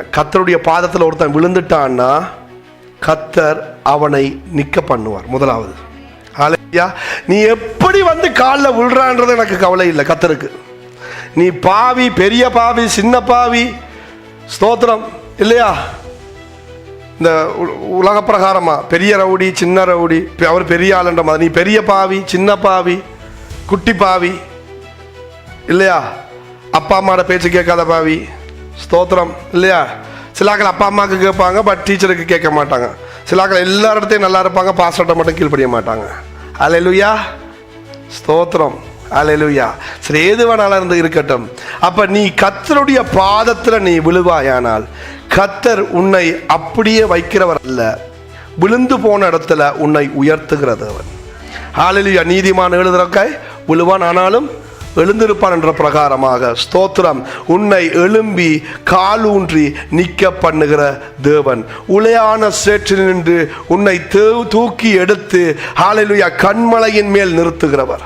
கர்த்தருடைய பாதத்தில் ஒருத்தன் விழுந்துட்டான்னா கர்த்தர் அவனை நிற்க பண்ணுவார். முதலாவது ஹல்லேலூயா. நீ எப்படி வந்து காலில் விழுறான்றது எனக்கு கவலை இல்லை கர்த்தருக்கு. நீ பாவி, பெரிய பாவி, சின்ன பாவி, ஸ்தோத்திரம் இல்லையா? இந்த உலக பிரகாரமா பெரிய ரவுடி, சின்ன ரவுடி, அவர் பெரிய ஆளுன்ற மாதிரி நீ பெரிய பாவி, சின்ன பாவி, குட்டி பாவி இல்லையா? அப்பா அம்மாவோட பேச்சு கேட்காத பாவி, ஸ்தோத்திரம் இல்லையா? சிலாக்கள் அப்பா அம்மாவுக்கு கேட்பாங்க, பட் டீச்சருக்கு கேட்க மாட்டாங்க. சிலாக்கள் எல்லா இடத்தையும் நல்லா இருப்பாங்க, பாஸ்டர்கிட்ட மட்டும் கீழ்ப்படிய மாட்டாங்க. அல்லேலூயா, ஸ்தோத்திரம், அல்லேலூயா. சரி, எது வேணாலும் இருந்து இருக்கட்டும். அப்ப நீ கர்த்தருடைய பாதத்தில் நீ விழுவாயானால் கர்த்தர் உன்னை அப்படியே வைக்கிறவர் அல்ல, விழுந்து போன இடத்துல உன்னை உயர்த்துகிறதவன். அல்லேலூயா. நீதிமான் எழுதுறக்காய் விழுவான், ஆனாலும் எழுந்திருப்பான் என்ற பிரகாரமாக ஸ்தோத்திரம் உன்னை எழும்பி காலூன்றி நிற்க பண்ணுகிற தேவன். உளையான சேற்றில் நின்று உன்னை தூக்கி எடுத்து ஹல்லேலூயா கண்மலையின் மேல் நிறுத்துகிறவர்.